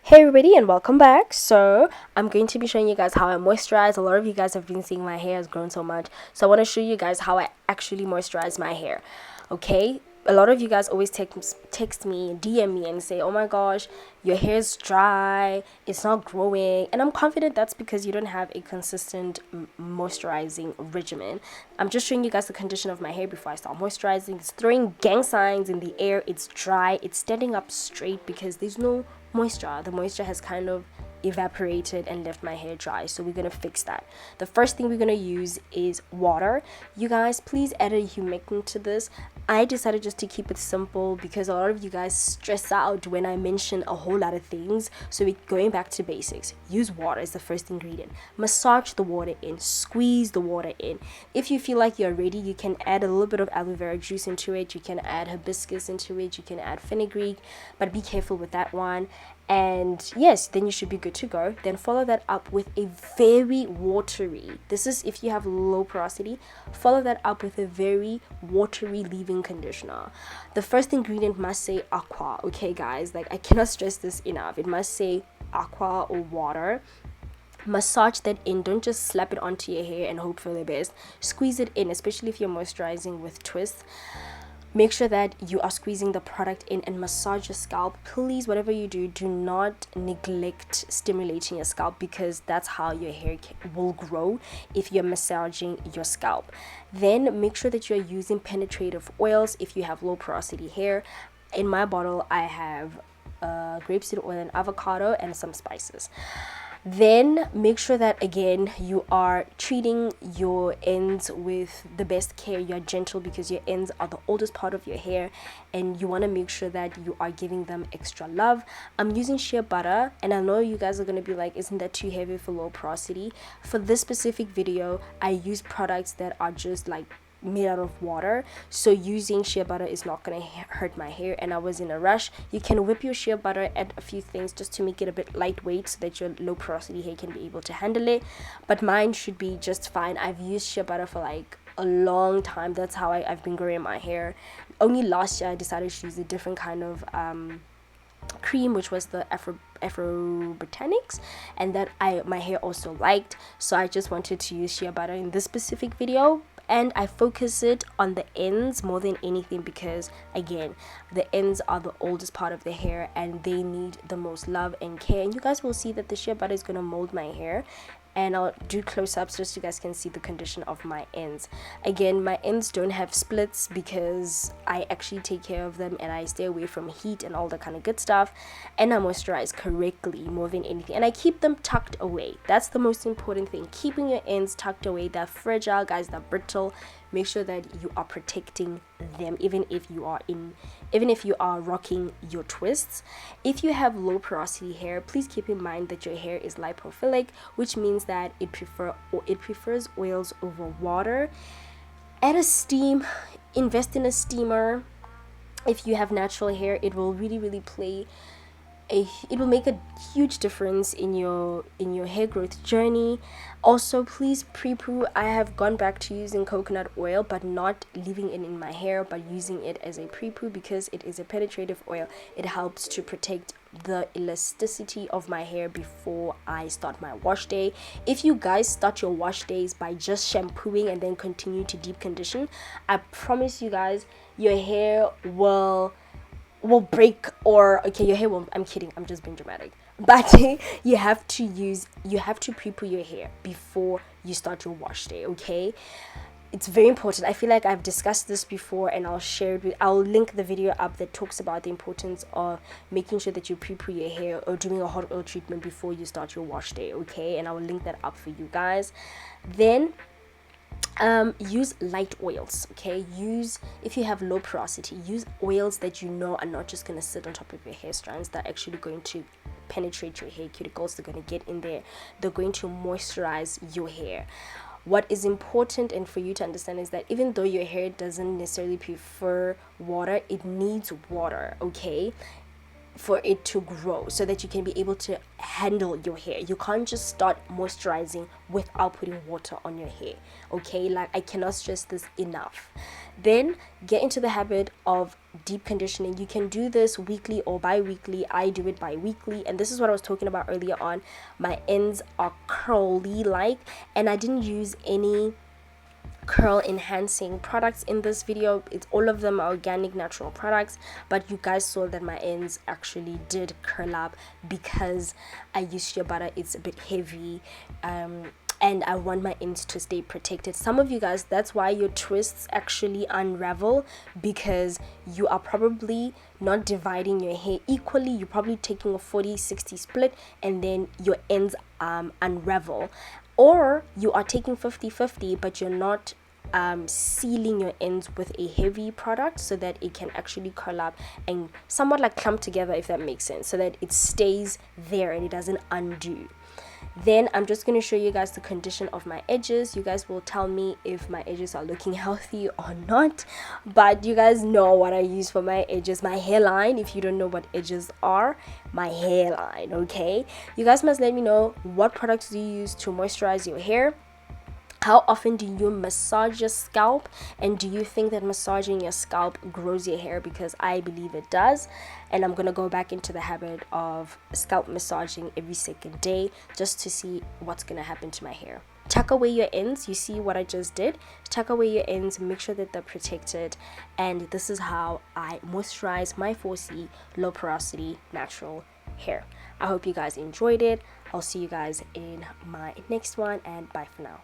Hey everybody and welcome back. So I'm going to be showing you guys how I moisturize. A lot of you guys have been seeing my hair has grown so much, so I want to show you guys how I actually moisturize my hair. Okay, a lot of you guys always text me, DM me and say, oh my gosh, your hair's dry, it's not growing, and I'm confident that's because you don't have a consistent moisturizing regimen. I'm just showing you guys the condition of my hair before I start moisturizing. It's throwing gang signs in the air, it's dry, it's standing up straight because there's no moisture. The moisture has kind of evaporated and left my hair dry, so we're gonna fix that. The first thing we're gonna use is water. You guys, please add a humectant to this. I decided just to keep it simple because a lot of you guys stress out when I mention a whole lot of things. So we're going back to basics. Use water as the first ingredient. Massage the water in, squeeze the water in. If you feel like you're ready, you can add a little bit of aloe vera juice into it, you can add hibiscus into it, you can add fenugreek, but be careful with that one. And yes, then you should be good to go. Then follow that up with a very watery, this is if you have low porosity, follow that up with a very watery leave-in conditioner. The first ingredient must say aqua. Okay guys, like I cannot stress this enough, it must say aqua or water. Massage that in, don't just slap it onto your hair and hope for the best. Squeeze it in, especially if you're moisturizing with twists. Make sure that you are squeezing the product in and massage your scalp. Please, whatever you do, do not neglect stimulating your scalp because that's how your hair will grow if you're massaging your scalp. Then make sure that you're using penetrative oils if you have low porosity hair. In my bottle, I have grapeseed oil and avocado and some spices. Then make sure that again you are treating your ends with the best care. You're gentle because your ends are the oldest part of your hair and you want to make sure that you are giving them extra love. I'm using shea butter and I know you guys are going to be like, isn't that too heavy for low porosity? For this specific video, I use products that are just like made out of water, so using shea butter is not going to hurt my hair, and I was in a rush. You can whip your shea butter, add a few things just to make it a bit lightweight so that your low porosity hair can be able to handle it, but mine should be just fine. I've used shea butter for like a long time. That's how I've been growing my hair. Only last year I decided to use a different kind of cream, which was the Afro Botanics, and that my hair also liked, so I just wanted to use shea butter in this specific video. And I focus it on the ends more than anything because again, the ends are the oldest part of the hair and they need the most love and care, and you guys will see that the shea butter is going to mold my hair, and I'll do close-ups just so you guys can see the condition of my ends. Again, my ends don't have splits because I actually take care of them and I stay away from heat and all that kind of good stuff, and I moisturize correctly more than anything, and I keep them tucked away. That's the most important thing, keeping your ends tucked away. They're fragile guys, they're brittle. Make sure that you are protecting them even if you are rocking your twists. If you have low porosity hair, please keep in mind that your hair is lipophilic, which means that it prefers oils over water. Add a steam, invest in a steamer. If you have natural hair, it will really play it will make a huge difference in your hair growth journey. Also, please pre-poo. I have gone back to using coconut oil, but not leaving it in my hair, but using it as a pre-poo because it is a penetrative oil. It helps to protect the elasticity of my hair before I start my wash day. If you guys start your wash days by just shampooing and then continue to deep condition, I promise you guys your hair will break, or okay, your hair won't, I'm kidding, I'm just being dramatic, but you have to pre-poo your hair before you start your wash day. Okay, it's very important. I feel like I've discussed this before and I'll link the video up that talks about the importance of making sure that you pre-poo your hair or doing a hot oil treatment before you start your wash day. Okay, and I will link that up for you guys. Then use light oils. Okay, if you have low porosity, use oils that you know are not just going to sit on top of your hair strands, they're actually going to penetrate your hair cuticles, they're going to get in there, they're going to moisturize your hair. What is important and for you to understand is that even though your hair doesn't necessarily prefer water, it needs water. Okay, for it to grow, so that you can be able to handle your hair. You can't just start moisturizing without putting water on your hair, okay? Like, I cannot stress this enough. Then get into the habit of deep conditioning. You can do this weekly or bi-weekly. I do it bi-weekly, and this is what I was talking about earlier on. My ends are curly like, and I didn't use any curl enhancing products in this video. It's all of them are organic natural products, but you guys saw that my ends actually did curl up because I used shea butter. It's a bit heavy, and I want my ends to stay protected. Some of you guys, that's why your twists actually unravel, because you are probably not dividing your hair equally. You're probably taking a 40-60 split, and then your ends unravel. Or you are taking 50-50, but you're not sealing your ends with a heavy product, so that it can actually curl up and somewhat like clump together, if that makes sense, so that it stays there and it doesn't undo. Then I'm just going to show you guys the condition of my edges. You guys will tell me if my edges are looking healthy or not, but you guys know what I use for my edges. My hairline, if you don't know what edges are, my hairline, okay? You guys must let me know, what products do you use to moisturize your hair? How often do you massage your scalp? And do you think that massaging your scalp grows your hair? Because I believe it does. And I'm going to go back into the habit of scalp massaging every second day, just to see what's going to happen to my hair. Tuck away your ends. You see what I just did? Tuck away your ends, make sure that they're protected. And this is how I moisturize my 4C low porosity natural hair. I hope you guys enjoyed it. I'll see you guys in my next one, and bye for now.